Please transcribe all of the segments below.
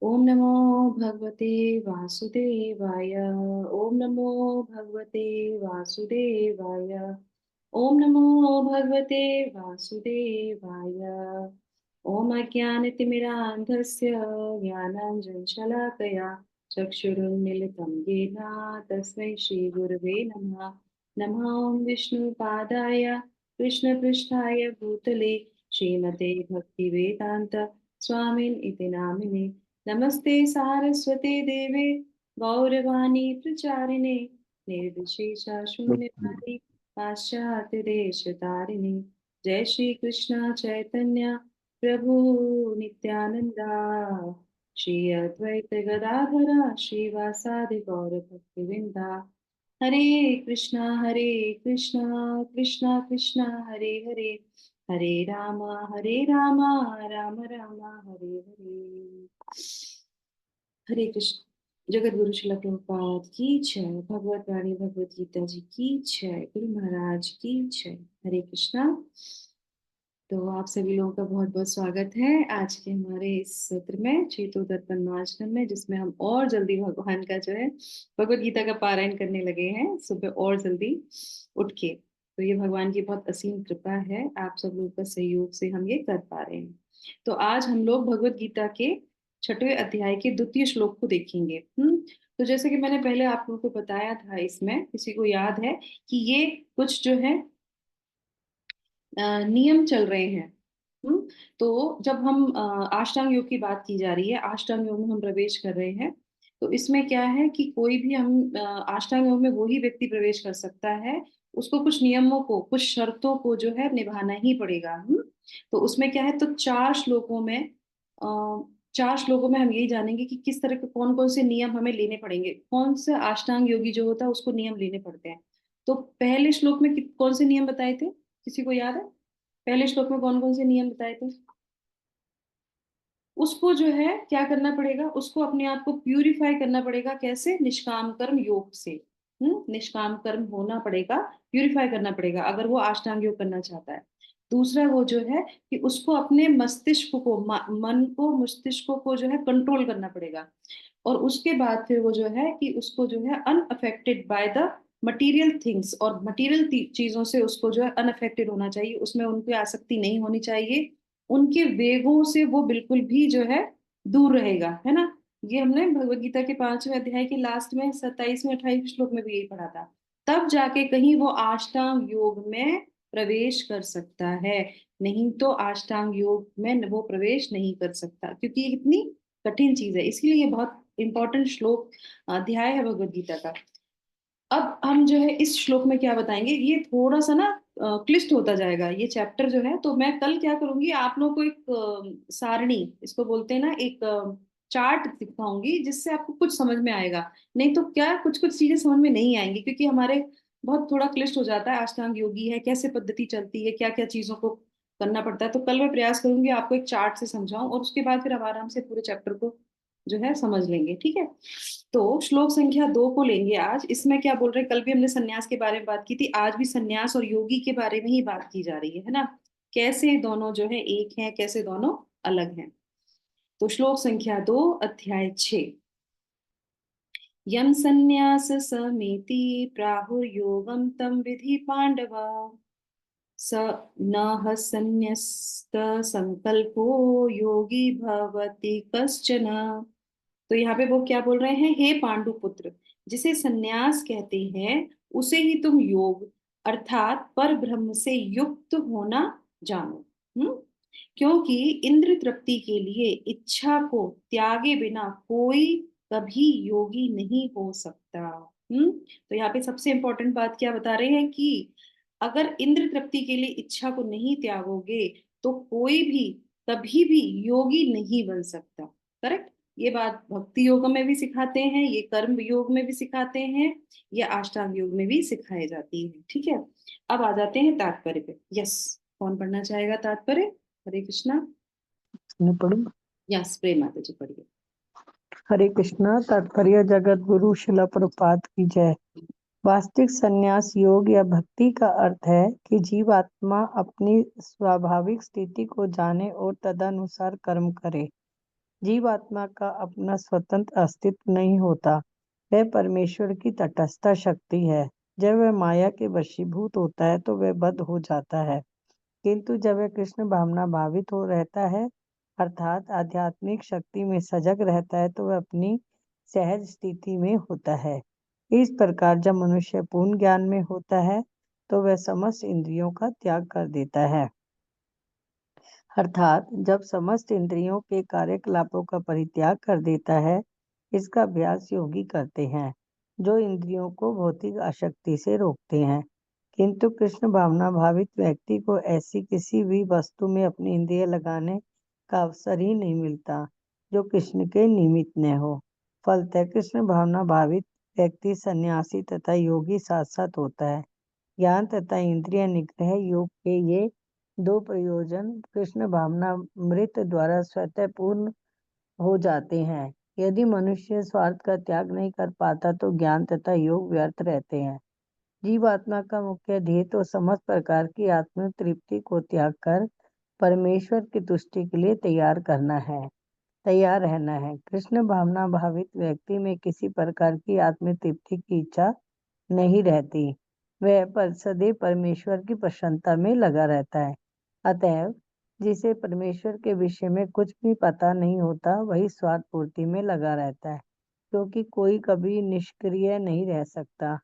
ओम नमो भगवते वासुदेवाय। ओम नमो भगवते वासुदेवाय। ओम नमो भगवते वासुदेवाय। ओम अज्ञानतिमिरान्धस्य ज्ञानाञ्जनशलाकया चक्षुरुन्मीलितं येन तस्मै श्रीगुरवे नमः। नमः ॐ विष्णुपादाय कृष्णपृष्ठाय भूतले श्रीमते भक्तिवेदान्त स्वामिन् इति नामिने। नमस्ते सारस्वते देवे गौरवाणी प्रचारिणे निर्विशेषा शून्यवादी पाश्चात्य देश तारिणे। जय श्री कृष्ण चैतन्य प्रभु नित्यानंदा श्री अद्वैत गदाधर श्रीवासादि गौर भक्तिवृंदा। हरे कृष्णा कृष्णा कृष्णा हरे हरे, हरे राम राम राम हरे हरे। हरे कृष्ण। जगत गुरु श्रील प्रभुपाद की जय। भगवत वाणी भगवत गीता जी की जय। गुरु महाराज की जय। हरे कृष्णा। तो आप सभी लोगों का बहुत बहुत स्वागत है आज के हमारे इस सत्र में चेतोदर्पण मार्जन में, जिसमें हम और जल्दी भगवान का जो है भगवत गीता का पारायण करने लगे हैं सुबह और जल्दी उठ के। तो ये भगवान की बहुत असीम कृपा है, आप सब लोगों का सहयोग से हम ये कर पा रहे हैं। तो आज हम लोग भगवत गीता के 6वें अध्याय के द्वितीय श्लोक को देखेंगे। तो जैसे कि मैंने पहले आप लोगों को बताया था, इसमें किसी को याद है कि ये कुछ जो है नियम चल रहे हैं। हम्म तो जब हम अष्टांग योग की बात की जा रही है, अष्टांग योग में हम प्रवेश कर रहे हैं। तो इसमें क्या है कि कोई भी हम अष्टांग योग में वही व्यक्ति प्रवेश कर सकता है, उसको कुछ नियमों को, कुछ शर्तों को जो है निभाना ही पड़ेगा। तो उसमें क्या है, तो 4 श्लोकों में अ, 4 श्लोकों में हम यही जानेंगे कि किस तरह के कौन कौन से नियम हमें लेने पड़ेंगे, कौन से अष्टांग योगी जो होता है उसको नियम लेने पड़ते हैं। तो पहले श्लोक में कौन से नियम बताए थे, किसी को याद है? पहले श्लोक में कौन कौन से नियम बताए थे? उसको जो है क्या करना पड़ेगा, उसको अपने आप को प्यूरिफाई करना पड़ेगा। कैसे? निष्काम कर्म योग से। निष्काम कर्म होना पड़ेगा, प्यूरिफाई करना पड़ेगा अगर वो अष्टांग योग करना चाहता है। दूसरा वो जो है कि उसको अपने मस्तिष्क को, मन को, मस्तिष्क को जो है कंट्रोल करना पड़ेगा। और उसके बाद फिर वो जो है कि उसको जो है unaffected by the material things, और मटेरियल चीजों से उसको जो है अनअफेक्टेड होना चाहिए, उसमें उनकी आसक्ति नहीं होनी चाहिए। उनके वेगों से वो बिल्कुल भी जो है दूर रहेगा, है ना। ये हमने भगवत गीता के 5वें अध्याय के लास्ट में 27वें 28वें श्लोक में भी यही पढ़ा था। तब जाके कहीं वो अष्टांग योग में प्रवेश कर सकता है, नहीं तो अष्टांग योग में वो प्रवेश नहीं कर सकता, क्योंकि ये इतनी कठिन चीज है। इसीलिए ये बहुत इंपॉर्टेंट श्लोक अध्याय है भगवत गीता का। अब हम जो है इस श्लोक में क्या बताएंगे, ये थोड़ा सा ना क्लिष्ट होता जाएगा ये चैप्टर जो है। तो मैं कल क्या करूंगी, आप लोगों को एक सारणी, इसको बोलते हैं ना, एक चार्ट दिखाऊंगी, जिससे आपको कुछ समझ में आएगा। नहीं तो क्या कुछ कुछ चीजें समझ में नहीं आएंगी, क्योंकि हमारे बहुत थोड़ा क्लिष्ट हो जाता है। अष्टांग योगी है, कैसे पद्धति चलती है, क्या क्या चीजों को करना पड़ता है। तो कल मैं प्रयास करूंगी आपको एक चार्ट से समझाऊं, और उसके बाद फिर हम आराम से पूरे चैप्टर को जो है समझ लेंगे, ठीक है। तो श्लोक संख्या 2 को लेंगे आज। इसमें क्या बोल रहे हैं, कल भी हमने सन्यास के बारे में बात की थी, आज भी सन्यास और योगी के बारे में ही बात की जा रही है ना। कैसे दोनों जो है एक हैं, कैसे दोनों अलग हैं। तो श्लोक संख्या 2 अध्याय 6। यम सन्यास समेति प्राहुर्योगम तम विधि पांडवा, स न संन्यस्त संकल्पो योगी भवति कश्चन। तो यहाँ पे वो क्या बोल रहे हैं, हे पांडु पुत्र, जिसे सन्यास कहते हैं उसे ही तुम योग अर्थात पर ब्रह्म से युक्त होना जानो। क्योंकि इंद्र तृप्ति के लिए इच्छा को त्यागे बिना कोई कभी योगी नहीं हो सकता। तो यहाँ पे सबसे इंपॉर्टेंट बात क्या बता रहे हैं कि अगर इंद्र तृप्ति के लिए इच्छा को नहीं त्यागोगे तो कोई भी कभी भी योगी नहीं बन सकता। करेक्ट। ये बात भक्ति योग में भी सिखाते हैं, ये कर्म योग में भी सिखाते हैं, ये अष्टांग योग में भी सिखाई जाती है, ठीक है। अब आ जाते हैं तात्पर्य पे। यस, कौन पढ़ना चाहेगा तात्पर्य? हरे कृष्णा। मैं पढ़ूं? यस, प्रेम माता जी पढ़िए। हरे कृष्णा। तात्पर्य जगत गुरु शिला प्रपात की जय। वास्तविक संन्यास योग या भक्ति का अर्थ है कि जीवात्मा अपनी स्वाभाविक स्थिति को जाने और तदनुसार कर्म करे। जीवात्मा का अपना स्वतंत्र अस्तित्व नहीं होता, वह परमेश्वर की तटस्थ शक्ति है। जब वह माया के वशीभूत होता है तो वह बद्ध हो जाता है, किंतु जब वह कृष्ण भावना भावित हो रहता है, अर्थात आध्यात्मिक शक्ति में सजग रहता है, तो वह अपनी सहज स्थिति में होता है। इस प्रकार जब मनुष्य पूर्ण ज्ञान में होता है तो वह समस्त इंद्रियों का त्याग कर देता है, अर्थात जब समस्त इंद्रियों के कार्यकलापों का परित्याग कर देता है। इसका अभ्यास योगी करते हैं, जो इंद्रियों को भौतिक आसक्ति से रोकते हैं। किंतु कृष्ण भावना भावित व्यक्ति को ऐसी किसी भी वस्तु में अपनी इंद्रिय लगाने का अवसर ही नहीं मिलता जो कृष्ण के निमित्त न हो। फलतः कृष्ण भावना भावित व्यक्ति सन्यासी तथा योगी साथ साथ होता है। ज्ञान तथा इंद्रिय निग्रह योग के ये दो प्रयोजन कृष्ण भावनामृत द्वारा स्वतः पूर्ण हो जाते हैं। यदि मनुष्य स्वार्थ का त्याग नहीं कर पाता तो ज्ञान तथा योग व्यर्थ रहते हैं। जीवात्मा का मुख्य ध्येय तो समस्त प्रकार की आत्म तृप्ति को त्याग कर परमेश्वर की तुष्टि के लिए तैयार रहना है। कृष्ण भावना भावित व्यक्ति में किसी प्रकार की आत्म तृप्ति की इच्छा नहीं रहती, वह पर सदैव परमेश्वर की प्रसन्नता में लगा रहता है। अतएव जिसे परमेश्वर के विषय में कुछ भी पता नहीं होता वही स्वार्थ पूर्ति में लगा रहता है, क्योंकि कोई कभी निष्क्रिय नहीं रह सकता।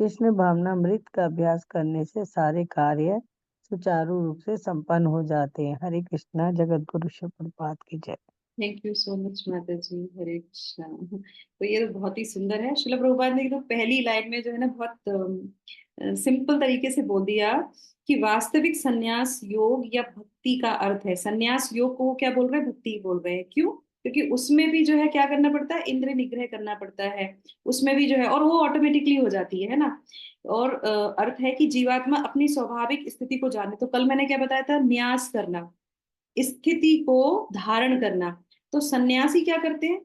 कृष्ण भावनामृत का अभ्यास करने से सारे कार्य सुचारू रूप से संपन्न हो जाते हैं। हरे कृष्णा। जगत गुरु शिल प्रभुपाद की जय। थैंक यू सो मच माता जी। हरे कृष्णा। तो ये तो बहुत ही सुंदर है। शिला प्रभुपाद ने तो पहली लाइन में जो है ना बहुत सिंपल तरीके से बोल दिया कि वास्तविक संन्यास योग या भक्ति का अर्थ है। संन्यास योग को वो क्या बोल रहे हैं? भक्ति बोल रहे हैं। क्यों? क्योंकि उसमें भी जो है क्या करना पड़ता है? इंद्रिय निग्रह करना पड़ता है। उसमें भी जो है, और वो ऑटोमेटिकली हो जाती है ना। और अर्थ है कि जीवात्मा अपनी स्वाभाविक स्थिति को जाने। तो कल मैंने क्या बताया था? न्यास करना, स्थिति को धारण करना। तो सन्यासी क्या करते हैं?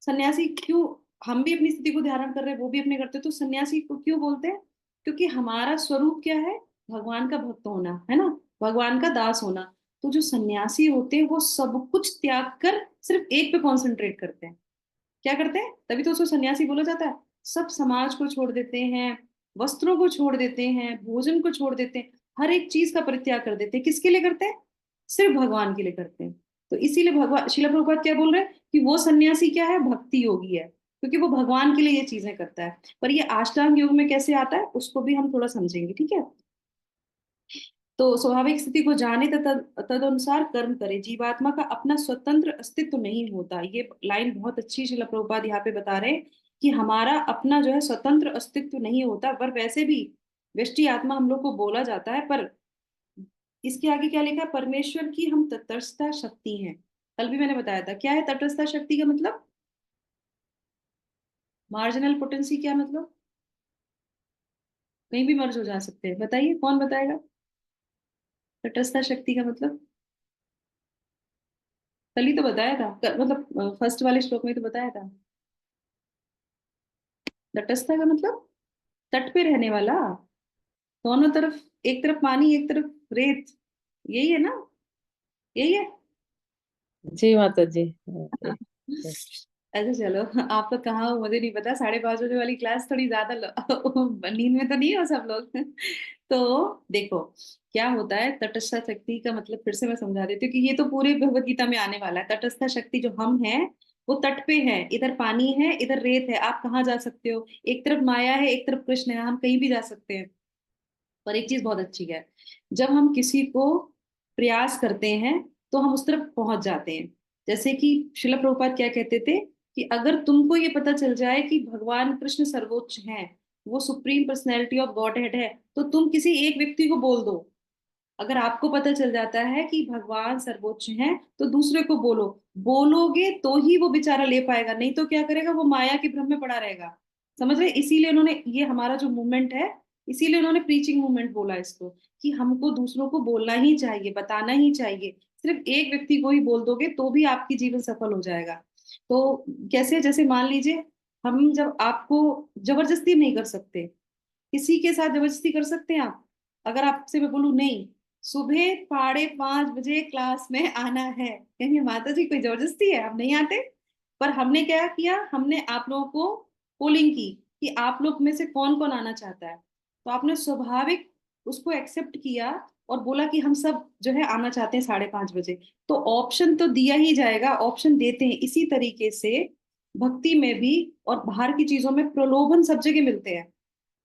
सन्यासी क्यों? हम भी अपनी स्थिति को धारण कर रहे हैं, वो भी अपने करते हैं, तो सन्यासी को क्यों बोलते हैं? क्योंकि हमारा स्वरूप क्या है? भगवान का भक्त होना है ना, भगवान का दास होना। तो जो सन्यासी होते हैं वो सब कुछ त्याग कर सिर्फ एक पे कॉन्सेंट्रेट करते हैं। क्या करते हैं? तभी तो उसको सन्यासी बोला जाता है। सब समाज को छोड़ देते हैं, वस्त्रों को छोड़ देते हैं, भोजन को छोड़ देते हैं, हर एक चीज का परित्याग कर देते हैं। किसके लिए करते हैं? सिर्फ भगवान के लिए करते हैं। तो इसीलिए भगवान शिला प्रभुपाद क्या बोल रहे हैं कि वो सन्यासी क्या है? भक्ति योगी है, क्योंकि वो भगवान के लिए ये चीजें करता है। पर ये अष्टांग योग में कैसे आता है उसको भी हम थोड़ा समझेंगे, ठीक है? तो स्वाभाविक स्थिति को जाने तथा तदनुसार कर्म करे। जीवात्मा का अपना स्वतंत्र अस्तित्व नहीं होता। ये लाइन बहुत अच्छी शिला प्रभुपाद यहाँ पे बता रहे हैं कि हमारा अपना जो है स्वतंत्र अस्तित्व नहीं होता। पर वैसे भी व्यष्टि आत्मा हम लोग को बोला जाता है, पर इसके आगे क्या लिखा है? परमेश्वर की हम तटस्थ शक्ति हैं। कल भी मैंने बताया था क्या है तटस्थ शक्ति का मतलब। मार्जिनल पोटेंसी क्या मतलब? कहीं भी मर्ज हो जा सकते हैं। बताइए कौन बताएगा तटस्थ शक्ति का मतलब? कल ही तो बताया था, मतलब फर्स्ट वाले श्लोक में तो बताया था। तटस्थ का मतलब तट पे रहने वाला, दोनों तरफ, एक तरफ पानी एक तरफ रेत, यही है ना? यही है। जी माता जी। अच्छा चलो, आप लोग कहाँ हो मुझे नहीं पता। 5:30 बजे वाली क्लास थोड़ी ज्यादा नींद में तो नहीं हो सब लोग? तो देखो क्या होता है तटस्थ शक्ति का मतलब, फिर से मैं समझा देती हूँ कि ये तो पूरे भगवत गीता में आने वाला है। तटस्थ शक्ति जो हम हैं वो तट पे है, इधर पानी है इधर रेत है, आप कहाँ जा सकते हो? एक तरफ माया है एक तरफ कृष्ण है, हम कहीं भी जा सकते हैं। पर एक चीज बहुत अच्छी है, जब हम किसी को प्रयास करते हैं तो हम उस तरफ पहुंच जाते हैं। जैसे कि शिला प्रभुपाद क्या कहते थे कि अगर तुमको ये पता चल जाए कि भगवान कृष्ण सर्वोच्च हैं, वो supreme personality of God head है, तो तुम किसी एक व्यक्ति को बोल दो। अगर आपको पता चल जाता है कि भगवान सर्वोच्च हैं तो दूसरे को बोलो। बोलोगे तो ही वो बेचारा ले पाएगा, नहीं तो क्या करेगा? वो माया के भ्रम में पड़ा रहेगा। समझ रहे? इसीलिए उन्होंने ये हमारा जो मूवमेंट है, इसीलिए उन्होंने प्रीचिंग मूवमेंट बोला इसको, कि हमको दूसरों को बोलना ही चाहिए, बताना ही चाहिए। सिर्फ एक व्यक्ति को ही बोल दोगे तो भी आपकी जीवन सफल हो जाएगा। तो कैसे? जैसे मान लीजिए, हम जब आपको जबरदस्ती नहीं कर सकते, किसी के साथ जबरदस्ती कर सकते हैं आप? अगर आपसे मैं बोलूं नहीं, सुबह 5:30 बजे क्लास में आना है। कहेंगे माता जी कोई जबरदस्ती है, आप नहीं आते? पर हमने क्या किया, हमने आप लोगों को पोलिंग की कि आप लोग में से कौन कौन आना चाहता है। तो आपने स्वाभाविक उसको एक्सेप्ट किया और बोला कि हम सब जो है आना चाहते हैं 5:30 बजे। तो ऑप्शन तो दिया ही जाएगा, ऑप्शन देते हैं। इसी तरीके से भक्ति में भी और बाहर की चीजों में प्रलोभन सब जगह मिलते हैं।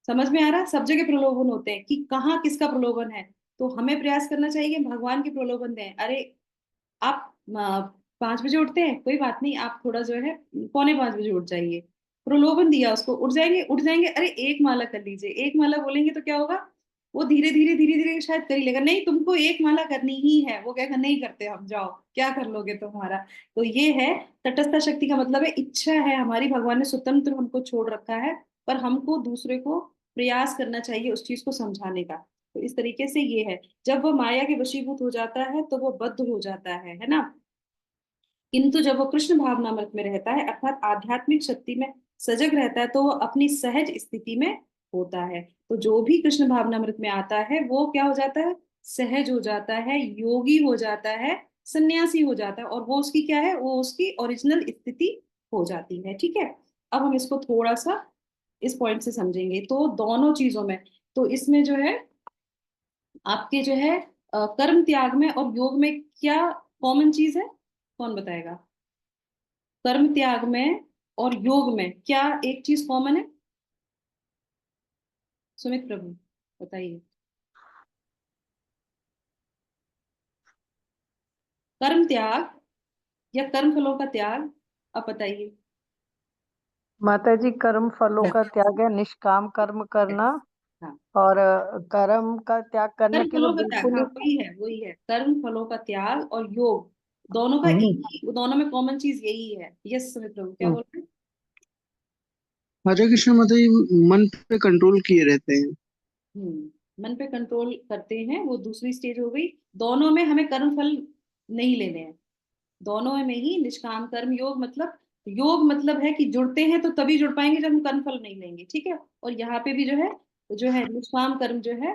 समझ में आ रहा है? सब जगह प्रलोभन होते हैं कि कहाँ किसका प्रलोभन है। तो हमें प्रयास करना चाहिए कि भगवान के प्रलोभन दें। अरे आप 5 बजे उठते हैं, कोई बात नहीं, आप थोड़ा जो है 4:45 बजे उठ जाइए। प्रलोभन दिया उसको, उठ जाएंगे उठ जाएंगे, अरे एक माला कर लीजिए। एक माला बोलेंगे तो क्या होगा, वो धीरे धीरे शायद कर ही लेगा। नहीं तुमको एक माला करनी ही है, वो कहेगा नहीं करते हम, जाओ क्या कर लोगे तुम्हारा। तो ये है तटस्थ शक्ति का मतलब है इच्छा है हमारी, भगवान ने स्वतंत्र हमको छोड़ रखा है। पर हमको दूसरे को प्रयास करना चाहिए उस चीज को समझाने का। तो इस तरीके से ये है, जब वो माया के वशीभूत हो जाता है तो वो बद्ध हो जाता है ना। किंतु जब वो कृष्ण भावनामृत में रहता है अर्थात आध्यात्मिक शक्ति में सजग रहता है तो वो अपनी सहज स्थिति में होता है। तो जो भी कृष्ण भावनामृत में आता है वो क्या हो जाता है, सहज हो जाता है, योगी हो जाता है, सन्यासी हो जाता है। और वो उसकी क्या है, वो उसकी ओरिजिनल स्थिति हो जाती है। ठीक है, अब हम इसको थोड़ा सा इस पॉइंट से समझेंगे। तो दोनों चीजों में, तो इसमें जो है आपके जो है कर्म त्याग में और योग में क्या कॉमन चीज है, कौन बताएगा? कर्म त्याग में और योग में क्या एक चीज कॉमन है? सुमित प्रभु बताइए। कर्म त्याग या कर्म फलों का त्याग, आप बताइए। माता जी, कर्म फलों का त्याग है, निष्काम कर्म करना। हाँ, और कर्म का त्याग करना कर्म कि वो फलों का त्याग, बिल्कुल हाँ ही। वही है वही है, कर्म फलों का त्याग और योग दोनों का हम्म, एक ही, दोनों में कॉमन चीज यही है। यस सुमित प्रभु क्या हम्म। बोल रहे हैं? हरे कृष्ण माता जी मन पे कंट्रोल किए रहते हैं। मन पे कंट्रोल करते हैं, वो दूसरी स्टेज हो गई। दोनों में हमें कर्म फल नहीं लेने हैं, दोनों में ही निष्काम कर्म योग मतलब, योग मतलब है कि जुड़ते हैं तो तभी जुड़ पाएंगे जब हम कर्म फल नहीं लेंगे। ठीक है, और यहाँ पे भी जो है निष्काम कर्म जो है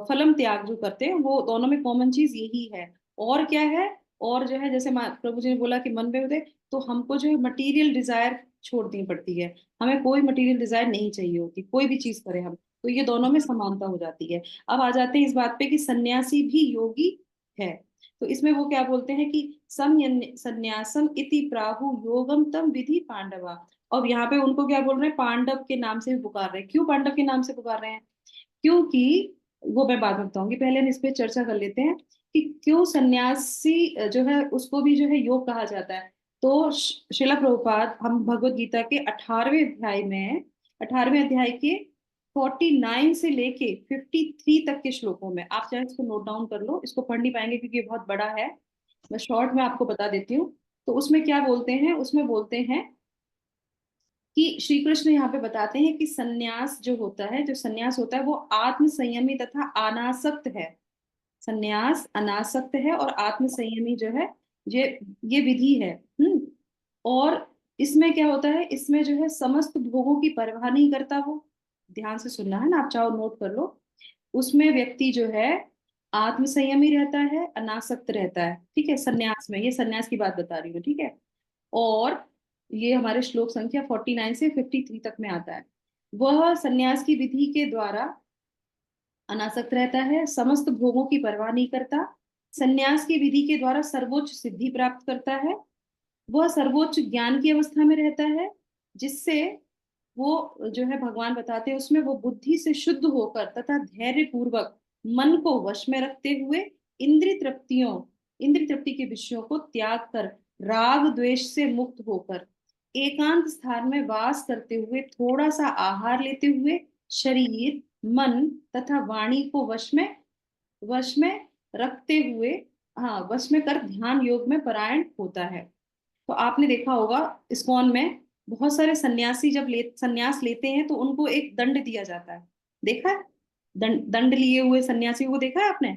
फलम त्याग जो करते हैं, वो दोनों में कॉमन चीज यही है। और क्या है, और जो है जैसे प्रभु जी ने बोला कि मन में होते, तो हमको जो है मटेरियल डिजायर छोड़नी पड़ती है। हमें कोई मटेरियल डिजायर नहीं चाहिए होती, कोई भी चीज करें हम। तो ये दोनों में समानता हो जाती है। अब आ जाते हैं इस बात पे कि सन्यासी भी योगी है। तो इसमें वो क्या बोलते हैं कि संन्यासम इति प्राहु योगम तम विधि पांडवा। अब यहाँ पे उनको क्या बोल रहे हैं, पांडव के नाम से भी पुकार रहे हैं। क्यों पांडव के नाम से पुकार रहे हैं? क्योंकि वो मैं बाद में बताऊंगी, पहले हम इस पे चर्चा कर लेते हैं कि क्यों सन्यासी जो है उसको भी जो है योग कहा जाता है। तो श्रीला प्रभुपाद हम भगवत गीता के 18वें अध्याय के 49 से लेके 53 तक के श्लोकों में, आप चाहे इसको नोट डाउन कर लो, इसको पढ़ नहीं पाएंगे क्योंकि ये बहुत बड़ा है। मैं शॉर्ट में आपको बता देती हूँ। तो उसमें क्या बोलते हैं, उसमें बोलते हैं कि श्री कृष्ण यहाँ पे बताते हैं कि सन्यास जो होता है, जो सन्यास होता है वो आत्म संयमी तथा अनासक्त है। सन्यास अनासक्त है और आत्म संयमी जो है, ये ये विधि है। और इसमें क्या होता है, इसमें जो है समस्त भोगों की परवाह नहीं करता वो। ध्यान से सुनना है ना, आप चाहो नोट कर लो। उसमें व्यक्ति जो है आत्म संयमी रहता है, अनासक्त रहता है। ठीक है, सन्यास में, ये सन्यास की बात बता रही हूँ। ठीक है, और ये हमारे श्लोक संख्या 49 से 53 तक में आता है। वह सन्यास की विधि के द्वारा अनासक्त रहता है, समस्त भोगों की परवाह नहीं करता, सन्यास की विधि के द्वारा सर्वोच्च सिद्धि प्राप्त करता है, वह सर्वोच्च ज्ञान की अवस्था में रहता है, जिससे वो जो है भगवान बताते हैं उसमें वो बुद्धि से शुद्ध होकर तथा धैर्य पूर्वक मन को वश में रखते हुए इंद्रिय तृप्ति के विषयों को त्याग कर राग द्वेष से मुक्त होकर एकांत स्थान में वास करते हुए थोड़ा सा आहार लेते हुए शरीर मन तथा वाणी को वश में रखते हुए, हाँ वश में कर ध्यान योग में परायण होता है। तो आपने देखा होगा इस्कॉन में बहुत सारे सन्यासी जब सन्यास लेते हैं तो उनको एक दंड दिया जाता है। देखा है? दंड दंड लिए हुए सन्यासी को देखा है आपने?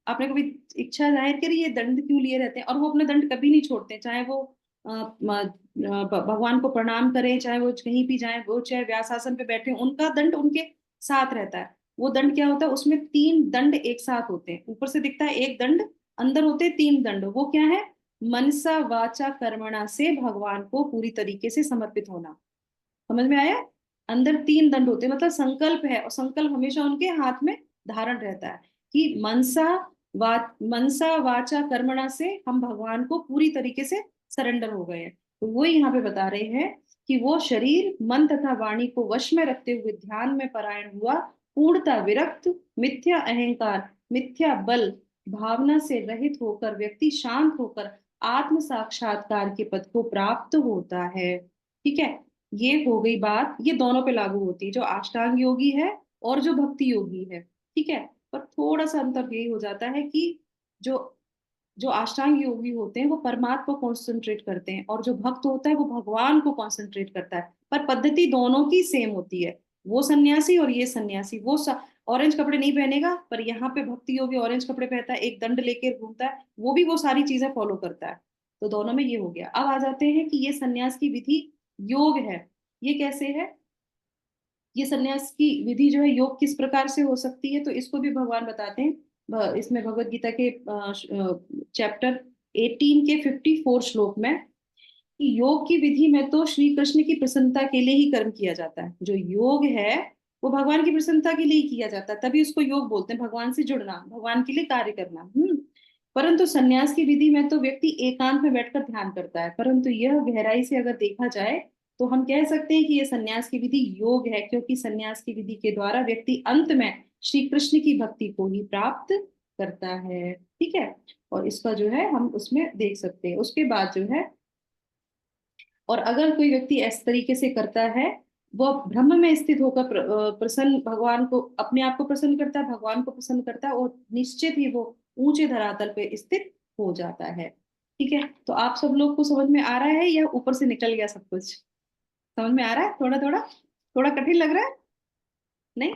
आपने कभी इच्छा जाहिर करी ये दंड क्यों लिए रहते हैं? और वो अपना दंड कभी नहीं छोड़ते, चाहे वो भगवान को प्रणाम करें, चाहे वो कहीं भी जाए, वो चाहे व्यास आसन पे बैठे, उनका दंड उनके साथ रहता है। वो दंड क्या होता है, उसमें 3 दंड एक साथ होते हैं। ऊपर से दिखता है एक दंड, अंदर होते हैं 3 दंड। वो क्या है? मनसा वाचा कर्मणा से भगवान को पूरी तरीके से समर्पित होना। समझ में आया? अंदर 3 दंड होते हैं, मतलब संकल्प है, और संकल्प हमेशा उनके हाथ में धारण रहता है कि मनसा वाचा कर्मणा से हम भगवान को पूरी तरीके से सरेंडर हो गए हैं। तो वो यहाँ पे बता रहे हैं कि वो शरीर मन तथा वाणी को वश में रखते हुए ध्यान में परायण हुआ, पूर्णता विरक्त, मिथ्या अहंकार, मिथ्या बल भावना से रहित होकर व्यक्ति शांत होकर आत्म साक्षात्कार के पद को प्राप्त होता है। ठीक है, ये हो गई बात, ये दोनों पे लागू होती है, जो अष्टांग योगी है और जो भक्ति योगी है। ठीक है, पर थोड़ा सा अंतर यही हो जाता है कि जो जो अष्टांग योगी होते हैं वो परमात्मा को कॉन्सेंट्रेट करते हैं, और जो भक्त होता है वो भगवान को कॉन्सेंट्रेट करता है। पर पद्धति दोनों की सेम होती है। वो सन्यासी और ये सन्यासी, वो ऑरेंज कपड़े नहीं पहनेगा, पर यहाँ पे भक्ति योगी ऑरेंज कपड़े पहनता है, एक दंड लेके घूमता है, वो भी वो सारी चीजें फॉलो करता है। तो दोनों में ये हो गया। अब आ जाते हैं कि ये सन्यास की विधि योग है। ये कैसे है? ये सन्यास की विधि जो है योग किस प्रकार से हो सकती है, तो इसको भी भगवान बताते हैं। इसमें भगवत गीता के चैप्टर 18 के 54 श्लोक में, कि योग की विधि में तो श्री कृष्ण की प्रसन्नता के लिए ही कर्म किया जाता है। जो योग है वो भगवान की प्रसन्नता के लिए ही किया जाता है, तभी उसको योग बोलते हैं, भगवान से जुड़ना, भगवान के लिए कार्य करना। परंतु सन्यास की विधि में तो व्यक्ति एकांत में बैठकर ध्यान करता है। परंतु यह गहराई से अगर देखा जाए तो हम कह सकते हैं कि यह सन्यास की विधि योग है, क्योंकि सन्यास की विधि के द्वारा व्यक्ति अंत में श्री कृष्ण की भक्ति को ही प्राप्त करता है। ठीक है, और इसका जो है हम उसमें देख सकते हैं। उसके बाद जो है, और अगर कोई व्यक्ति इस तरीके से करता है, वह ब्रह्म में स्थित होकर प्रसन्न, भगवान को, अपने आप को प्रसन्न करता है, भगवान को प्रसन्न करता है, और निश्चित ही वो ऊंचे धरातल पे स्थित हो जाता है। ठीक है, तो आप सब लोग को समझ में आ रहा है या ऊपर से निकल गया सब कुछ? समझ में आ रहा है? थोड़ा थोड़ा, थोड़ा कठिन लग रहा है? नहीं,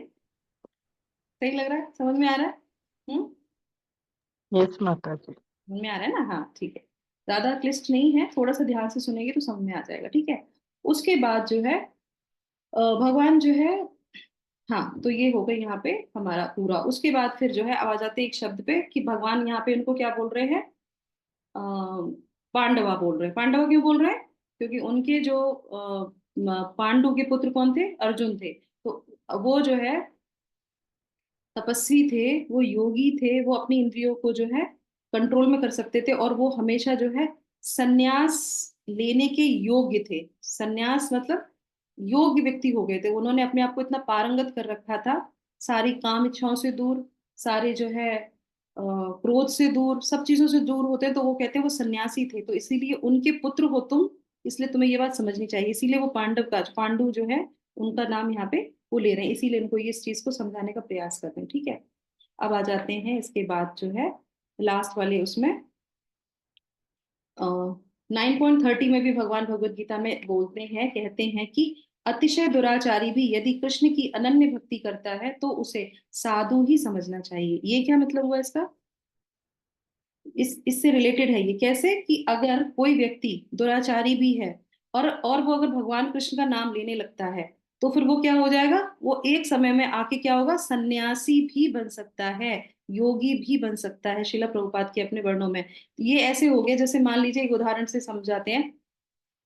सही लग रहा है, समझ में आ रहा है? हम्म, यस माता जी। समझ में आ रहा है ना? हाँ ठीक है, ज्यादा क्लिष्ट नहीं है, थोड़ा सा ध्यान से सुनेंगे तो समझ में आ जाएगा। ठीक है, उसके बाद जो है भगवान जो है, हाँ तो ये हो गई यहाँ पे हमारा पूरा। उसके बाद फिर जो है अब आ जाते हैं एक शब्द पे, कि भगवान यहाँ पे इनको क्या बोल रहे हैं? पांडवा बोल रहे हैं। पांडवा क्यों बोल रहे हैं? क्योंकि उनके जो पांडु के पुत्र कौन थे? अर्जुन थे। तो वो जो है तपस्वी थे, वो योगी थे, वो अपनी इंद्रियों को जो है कंट्रोल में कर सकते थे, और वो हमेशा जो है सन्यास लेने के योग्य थे। सन्यास मतलब योग्य व्यक्ति हो गए थे। उन्होंने अपने आप को इतना पारंगत कर रखा था, सारी काम इच्छाओं से दूर, सारे जो है क्रोध से दूर, सब चीजों से दूर होते हैं, तो वो कहते हैं वो सन्यासी थे। तो इसीलिए उनके पुत्र हो तुम, इसलिए तुम्हें ये बात समझनी चाहिए। इसीलिए वो पांडु जो है उनका नाम यहाँ पे वो ले रहे हैं, इसीलिए इनको ये इस चीज को समझाने का प्रयास कर रहे हैं। ठीक है, अब आ जाते हैं इसके बाद जो है लास्ट वाले उसमें 9.30 में भी भगवान भगवत गीता में बोलते हैं, कहते हैं कि अतिशय दुराचारी भी यदि कृष्ण की अनन्य भक्ति करता है तो उसे साधु ही समझना चाहिए। ये क्या मतलब हुआ इसका? इससे रिलेटेड है ये। कैसे? कि अगर कोई व्यक्ति दुराचारी भी है और वो अगर भगवान कृष्ण का नाम लेने लगता है, तो फिर वो क्या हो जाएगा? वो एक समय में आके क्या होगा? सन्यासी भी बन सकता है, योगी भी बन सकता है। शिला प्रभुपाद के अपने वर्णों में ये ऐसे हो गया, जैसे मान लीजिए एक उदाहरण से समझाते हैं,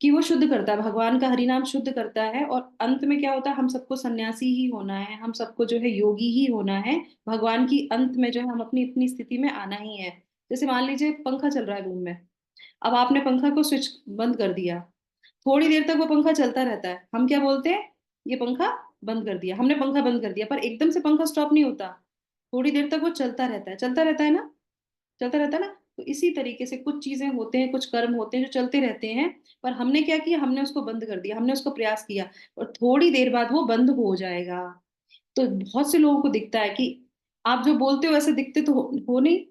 कि वो शुद्ध करता है, भगवान का हरि नाम शुद्ध करता है, और अंत में क्या होता है? हम सबको सन्यासी ही होना है, हम सबको जो है योगी ही होना है, भगवान की अंत में जो है हम अपनी इतनी स्थिति में आना ही है। जैसे मान लीजिए पंखा चल रहा है रूम में, अब आपने पंखा को स्विच बंद कर दिया, थोड़ी देर तक वो पंखा चलता रहता है, हम क्या बोलते हैं? ये पंखा बंद कर दिया, हमने पंखा बंद कर दिया। पर एकदम से पंखा स्टॉप नहीं होता, थोड़ी देर तक वो चलता रहता है, चलता रहता है ना, चलता रहता है ना। तो इसी तरीके से कुछ चीजें होते हैं, कुछ कर्म होते हैं जो चलते रहते हैं, पर हमने क्या किया? हमने उसको बंद कर दिया, हमने उसको प्रयास किया, और थोड़ी देर बाद वो बंद हो जाएगा। तो बहुत से लोगों को दिखता है कि आप जो बोलते हो वैसे दिखते तो हो नहीं।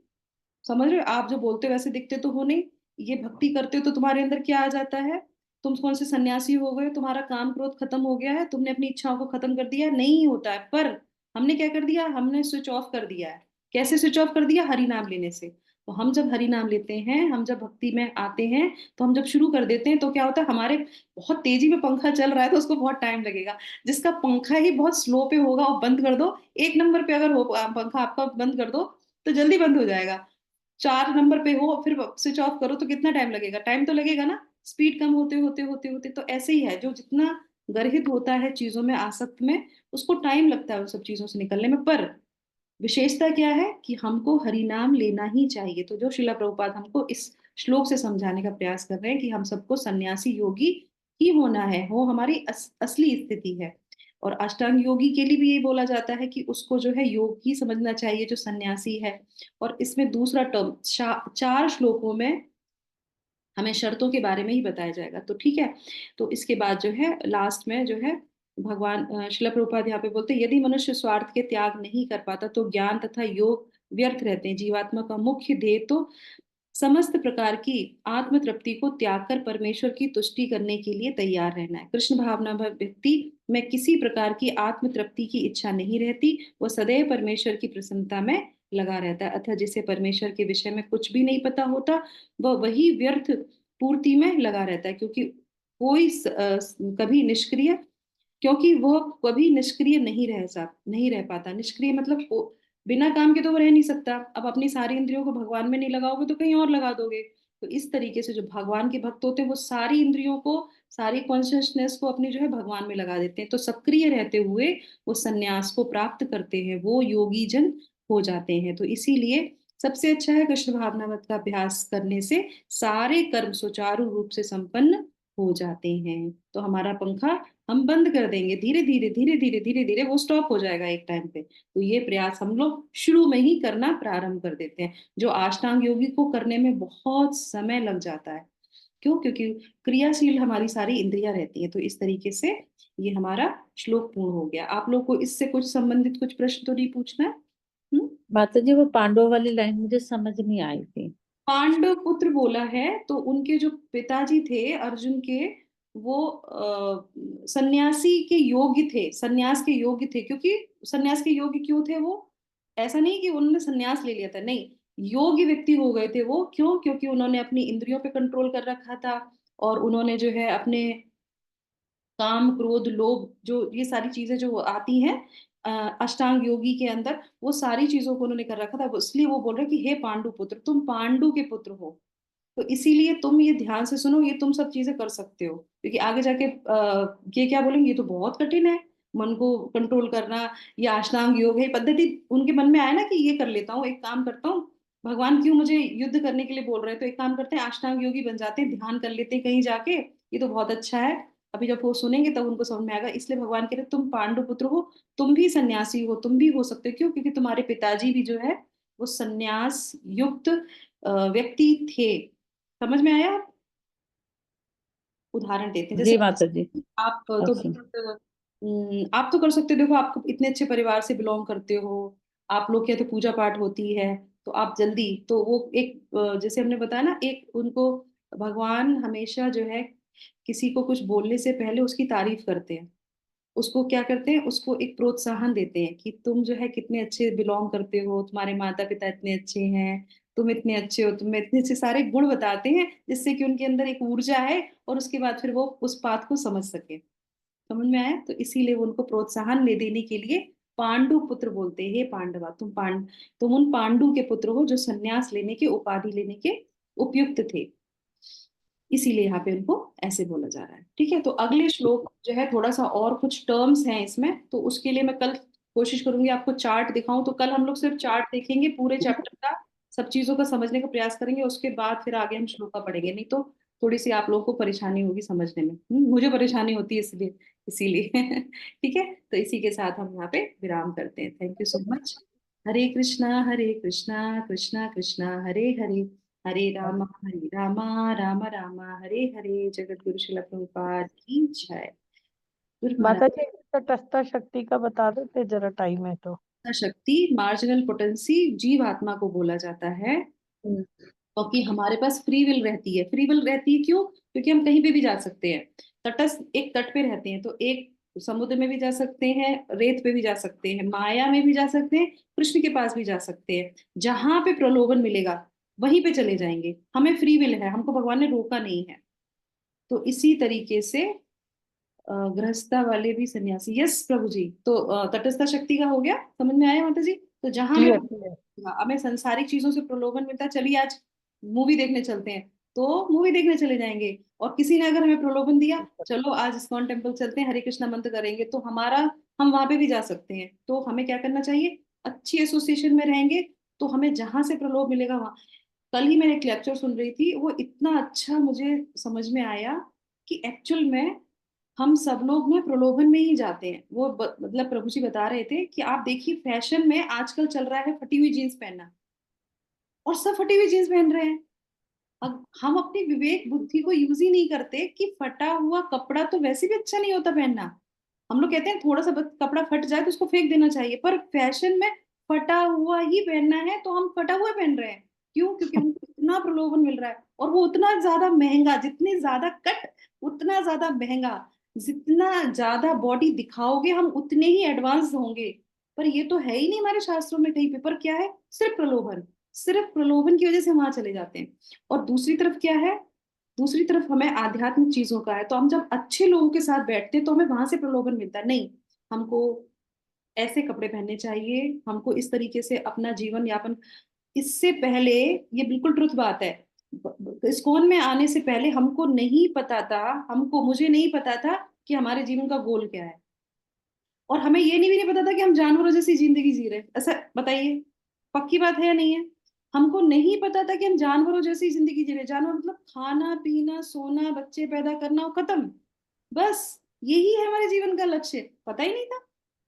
समझ रहे हो? आप जो बोलते हो वैसे दिखते तो हो नहीं। ये भक्ति करते हो तो तुम्हारे अंदर क्या आ जाता है? तुम कौन से सन्यासी हो गए? तुम्हारा काम क्रोध खत्म हो गया है, तुमने अपनी इच्छाओं को खत्म कर दिया? नहीं होता है। पर हमने क्या कर दिया? हमने स्विच ऑफ कर दिया है। कैसे स्विच ऑफ कर दिया? हरि नाम लेने से। तो हम जब हरि नाम लेते हैं, हम जब भक्ति में आते हैं, तो हम जब शुरू कर देते हैं तो क्या होता है, हमारे बहुत तेजी में पंखा चल रहा है तो उसको बहुत टाइम लगेगा। जिसका पंखा ही बहुत स्लो पे होगा और बंद कर दो, 1 नंबर पे अगर हो पंखा आपका, बंद कर दो तो जल्दी बंद हो जाएगा। 4 नंबर पे हो फिर स्विच ऑफ करो तो कितना टाइम लगेगा, टाइम तो लगेगा ना। स्पीड कम होते होते होते होते तो ऐसे ही है, जो जितना गर्हित होता है चीजों में, आसक्त में, उसको टाइम लगता है उन सब चीजों से निकलने में। पर विशेषता क्या है कि हमको हरि नाम लेना ही चाहिए। तो जो शिला प्रभुपाद हमको इस श्लोक से समझाने का प्रयास कर रहे हैं कि हम सबको सन्यासी योगी ही होना है, वो हमारी असली स्थिति है। और अष्टांग योगी के लिए भी ये बोला जाता है कि उसको जो है योग ही समझना चाहिए, जो सन्यासी है। और इसमें दूसरा टर्म 4 श्लोकों में हमें शर्तों के बारे में ही बताया जाएगा। तो ठीक है, तो इसके बाद जो है लास्ट में जो है भगवान शिला प्रभुपाद यहाँ पे बोलते हैं, यदि मनुष्य स्वार्थ के त्याग नहीं कर पाता तो ज्ञान तथा योग व्यर्थ रहते हैं। जीवात्मा का मुख्य ध्येय तो समस्त प्रकार की आत्म तृप्ति को त्याग कर परमेश्वर की तुष्टि करने के लिए तैयार रहना है। कृष्ण भावना व्यक्ति में किसी प्रकार की आत्म तृप्ति की इच्छा नहीं रहती, वह सदैव परमेश्वर की प्रसन्नता में लगा रहता है। अतः जिसे परमेश्वर के विषय में कुछ भी नहीं पता होता, वह वही व्यर्थ पूर्ति में लगा रहता है, कभी निष्क्रिय क्योंकि वह कभी निष्क्रिय नहीं रह पाता। निष्क्रिय मतलब बिना काम के तो वो रह नहीं सकता। अब अपनी सारी इंद्रियों को भगवान में नहीं लगाओगे तो कहीं और लगा दोगे। तो इस तरीके से जो भगवान के भक्त होते हैं वो सारी इंद्रियों को, सारी कॉन्शियसनेस को अपनी जो है भगवान में लगा देते हैं। तो सक्रिय रहते हुए वो सन्यास को प्राप्त करते हैं, वो योगी जन हो जाते हैं। तो इसीलिए सबसे अच्छा है कृष्ण भावनामृत का अभ्यास करने से सारे कर्म सुचारू रूप से संपन्न हो जाते हैं। तो हमारा पंखा हम बंद कर देंगे, धीरे धीरे धीरे धीरे धीरे धीरे वो स्टॉप हो जाएगा एक टाइम पे। तो ये प्रयास हम लोग शुरू में ही करना प्रारंभ कर देते हैं, जो अष्टांग योगी को करने में बहुत समय लग जाता है। क्यों? क्योंकि क्रियाशील हमारी सारी इंद्रियां रहती हैं। तो इस तरीके से ये हमारा श्लोक पूर्ण हो गया। आप लोग को इससे कुछ संबंधित कुछ प्रश्न तो नहीं पूछना है? माता जी वो पांडव वाली लाइन मुझे समझ नहीं आई थी। पांडव पुत्र बोला है तो उनके जो पिताजी थे अर्जुन के, वो सन्यासी के योग्य थे, सन्यास के योग्य थे। क्योंकि सन्यास के योग्य क्यों थे वो? ऐसा नहीं कि उन्होंने सन्यास ले लिया था, नहीं, योग्य व्यक्ति हो गए थे वो। क्यों? क्योंकि उन्होंने अपनी इंद्रियों पे कंट्रोल कर रखा था, और उन्होंने जो है अपने काम क्रोध लोभ, जो ये सारी चीजें जो आती हैं अष्टांग योगी के अंदर, वो सारी चीजों को उन्होंने कर रखा था। इसलिए वो बोल रहे कि हे पांडु पुत्र, तुम पांडु के पुत्र हो, तो इसीलिए तुम ये ध्यान से सुनो, ये तुम सब चीजें कर सकते हो। क्योंकि आगे जाके ये क्या बोलेंगे, ये तो बहुत कठिन है मन को कंट्रोल करना। ये अष्टांग योग है पद्धति, उनके मन में आया ना कि ये कर लेता हूँ, एक काम करता हूँ, भगवान क्यों मुझे युद्ध करने के लिए बोल रहे हैं, तो एक काम करते हैं अष्टांग योगी बन जाते हैं, ध्यान कर लेते हैं कहीं जाके, ये तो बहुत अच्छा है। अभी जब वो सुनेंगे तब उनको समझ में आएगा। इसलिए भगवान कह रहे तुम पांडु पुत्र हो, तुम भी सन्यासी हो, तुम भी हो सकते हो। क्यों? क्योंकि तुम्हारे पिताजी भी जो है वो सन्यास युक्त व्यक्ति थे। समझ में आया? उदाहरण देते हैं जी जैसे माता जी। आप तो अच्छा। आप तो कर सकते हो। देखो आप इतने अच्छे परिवार से बिलोंग करते हो, आप लोग के यहाँ तो पूजा पाठ होती है, तो आप जल्दी तो वो एक जैसे हमने बताया ना, एक उनको भगवान हमेशा जो है किसी को कुछ बोलने से पहले उसकी तारीफ करते हैं। उसको क्या करते हैं, उसको एक प्रोत्साहन देते हैं कि तुम जो है कितने अच्छे बिलोंग करते हो, तुम्हारे माता पिता इतने अच्छे हैं, तुम इतने अच्छे हो, तुम्हें इतने अच्छे सारे गुण बताते हैं, जिससे कि उनके अंदर एक ऊर्जा है, और उसके बाद फिर वो उस बात को समझ सके। समझ में आया? तो इसीलिए वो उनको प्रोत्साहन ले देने के लिए पांडु पुत्र बोलते हैं, हे पांडवा, तुम उन पांडु के पुत्र हो जो सन्यास लेने के, उपाधि लेने के उपयुक्त थे। इसीलिए यहाँ पे उनको ऐसे बोला जा रहा है। ठीक है, तो अगले श्लोक जो है थोड़ा सा और कुछ टर्म्स हैं इसमें, तो उसके लिए मैं कल कोशिश करूंगी आपको चार्ट दिखाऊं। तो कल हम लोग सिर्फ चार्ट देखेंगे, पूरे चैप्टर का सब चीजों का समझने का प्रयास करेंगे, उसके बाद फिर आगे हम श्लोक का पढ़ेंगे। नहीं तो थोड़ी सी आप लोगों को परेशानी होगी समझने में। मुझे परेशानी होती है इसलिए इसीलिए ठीक है, तो इसी के साथ हम यहाँ पे विराम करते हैं। Thank you so much. Hare Krishna Krishna Krishna Hare Hare, Hare Rama Ram Ram Hare Hare. जगत गुरु शिला प्रभुपाद की जय। गुरु महाराज। माता जी तटस्थ शक्ति का बता देते जरा, टाइम है तो। शक्ति मार्जिनल पोटेंसी जीव आत्मा को बोला जाता है, क्योंकि हमारे पास फ्री विल रहती है। फ्री विल रहती है क्यों? क्योंकि हम कहीं पे भी जा सकते हैं। तटस्थ एक तट पे रहते हैं, तो एक समुद्र में भी जा सकते हैं, रेत पे भी जा सकते हैं, माया में भी जा सकते हैं, कृष्ण के पास भी जा सकते हैं। जहां पे प्रलोभन मिलेगा वहीं पे चले जाएंगे। हमें फ्री विल है, हमको भगवान ने रोका नहीं है। तो इसी तरीके से गृहस्था वाले भी सन्यासी, यस प्रभु जी। तो तटस्थ शक्ति का हो गया, समझ में आया माता जी। तो जहां हमें क्लियर क्लियर। हमें संसारिक चीजों से प्रलोभन मिलता है, चलिए आज मूवी देखने चलते हैं, तो मूवी देखने चले जाएंगे। और किसी ने अगर हमें प्रलोभन दिया, चलो आज इस्कॉन टेम्पल चलते हैं, हरे कृष्णा मंत्र करेंगे, तो हम वहां पे भी जा सकते हैं। तो हमें क्या करना चाहिए, अच्छी एसोसिएशन में रहेंगे, तो हमें जहां से प्रलोभ मिलेगा वहां। कल ही मैं एक लेक्चर सुन रही थी, वो इतना अच्छा मुझे समझ में आया कि एक्चुअल में हम सब लोग ना प्रलोभन में ही जाते हैं। वो मतलब प्रभु जी बता रहे थे कि आप देखिए फैशन में आजकल चल रहा है फटी हुई जीन्स पहनना, और सब फटी हुई जीन्स पहन रहे हैं। अब हम अपनी विवेक बुद्धि को यूज ही नहीं करते कि फटा हुआ कपड़ा तो वैसे भी अच्छा नहीं होता पहनना। हम लोग कहते हैं थोड़ा सा कपड़ा फट जाए तो उसको फेंक देना चाहिए, पर फैशन में फटा हुआ ही पहनना है तो हम फटा हुआ पहन रहे हैं। क्यों? क्योंकि हमको इतना प्रलोभन मिल रहा है, और वो उतना ज्यादा महंगा, जितनी ज्यादा कट उतना ज्यादा महंगा, जितना ज्यादा बॉडी दिखाओगे हम उतने ही एडवांस होंगे। पर ये तो है ही नहीं हमारे शास्त्रों में कहीं पे। पर क्या है, सिर्फ प्रलोभन, सिर्फ प्रलोभन की वजह से वहां चले जाते हैं। और दूसरी तरफ क्या है, दूसरी तरफ हमें आध्यात्मिक चीजों का है, तो हम जब अच्छे लोगों के साथ बैठते हैं तो हमें वहां से प्रलोभन मिलता है, नहीं हमको ऐसे कपड़े पहनने चाहिए, हमको इस तरीके से अपना जीवन यापन। इससे पहले, ये बिल्कुल ट्रुथ बात है, इस्कॉन में आने से पहले हमको नहीं पता था, मुझे नहीं पता था कि हमारे जीवन का गोल क्या है। और हमें ये नहीं भी नहीं पता था कि हम जानवरों जैसी जिंदगी जी रहे हैं। ऐसा बताइए, पक्की बात है या नहीं है? हमको नहीं पता था कि हम जानवरों जैसी जिंदगी जी रहे हैं। जानवर मतलब खाना पीना सोना बच्चे पैदा करना और खत्म, बस यही है हमारे जीवन का लक्ष्य, पता ही नहीं था।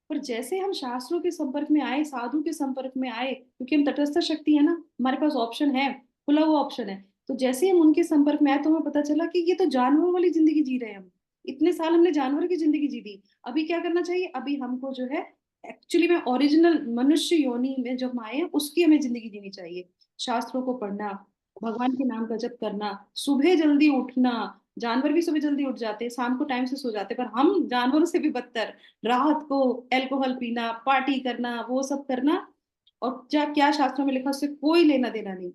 पर जैसे हम शास्त्रों के संपर्क में आए, साधु के संपर्क में आए, क्योंकि हम तटस्थ शक्ति है ना, हमारे पास ऑप्शन है, खुला हुआ ऑप्शन है। तो जैसे हम उनके संपर्क में आए तो हमें पता चला कि ये तो जानवरों वाली जिंदगी जी रहे हैं हम। इतने साल हमने जानवर की जिंदगी जी दी, अभी क्या करना चाहिए? अभी हमको जो है एक्चुअली में ओरिजिनल मनुष्य योनि में जो हम आए हैं उसकी हमें जिंदगी जीनी चाहिए। शास्त्रों को पढ़ना, भगवान के नाम का जप करना, सुबह जल्दी उठना। जानवर भी सुबह जल्दी उठ जाते हैं, शाम को टाइम से सो जाते हैं, पर हम जानवरों से भी बदतर, रात को अल्कोहल पीना, पार्टी करना, वो सब करना। और क्या क्या शास्त्रों में लिखा उससे कोई लेना देना नहीं।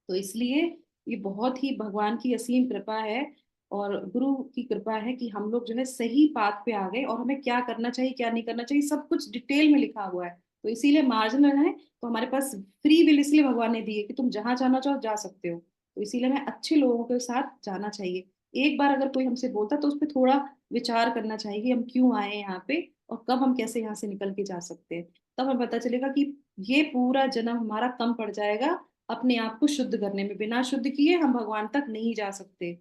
तो इसलिए ये बहुत ही भगवान की असीम कृपा है, और गुरु की कृपा है कि हम लोग जो है सही पाथ पे आ गए, और हमें क्या करना चाहिए क्या नहीं करना चाहिए सब कुछ डिटेल में लिखा हुआ है। तो इसीलिए मार्जिनल है, तो हमारे पास फ्री विल इसलिए भगवान ने दी है कि तुम जहां जाना चाहो जा सकते हो। तो इसीलिए हमें अच्छे लोगों के साथ जाना चाहिए। एक बार अगर कोई हमसे बोलता तो उस पर थोड़ा विचार करना चाहिए कि हम क्यों आए हैं यहाँ पे, और कब हम कैसे यहाँ से निकल के जा सकते हैं। तब हमें पता चलेगा कि ये पूरा जन्म हमारा कम पड़ जाएगा अपने आप को शुद्ध करने में। बिना शुद्ध किए हम भगवान तक नहीं जा सकते।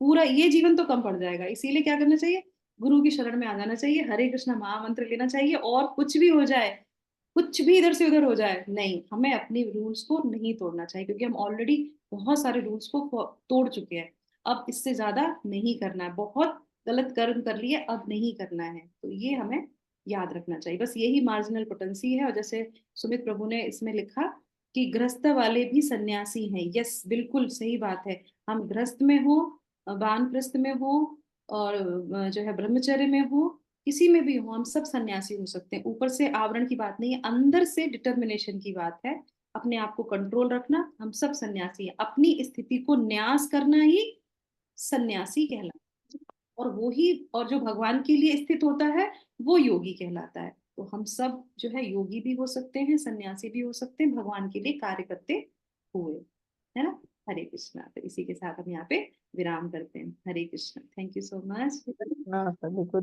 पूरा ये जीवन तो कम पड़ जाएगा। इसीलिए क्या करना चाहिए, गुरु की शरण में आ जाना चाहिए, हरे कृष्णा महामंत्र लेना चाहिए, और कुछ भी हो जाए, कुछ भी इधर से उधर हो जाए, नहीं हमें अपनी रूल्स को नहीं तोड़ना चाहिए, क्योंकि हम ऑलरेडी बहुत सारे रूल्स को तोड़ चुके हैं। अब इससे ज्यादा नहीं करना है, बहुत गलत कर्म कर लिए, अब नहीं करना है। तो ये हमें याद रखना चाहिए, बस यही मार्जिनल पोटेंसी है। और जैसे सुमित प्रभु ने इसमें लिखा कि गृहस्थ वाले भी सन्यासी हैं, यस बिल्कुल सही बात है। हम गृहस्थ में हो, वानप्रस्थ में हो, और जो है ब्रह्मचर्य में हो, किसी में भी हो, हम सब सन्यासी हो सकते हैं। ऊपर से आवरण की बात नहीं है, अंदर से डिटर्मिनेशन की बात है। अपने आप को कंट्रोल रखना, हम सब सन्यासी हैं। अपनी स्थिति को न्यास करना ही सन्यासी कहलाता है। और वो ही, और जो भगवान के लिए स्थित होता है वो योगी कहलाता है। तो हम सब जो है योगी भी हो सकते हैं, सन्यासी भी हो सकते हैं, भगवान के लिए कार्य करते हुए, है ना। हरे कृष्णा। तो इसी के साथ हम यहाँ पे विराम करते हैं। Hare Krishna, thank you so much. हाँ, सभी को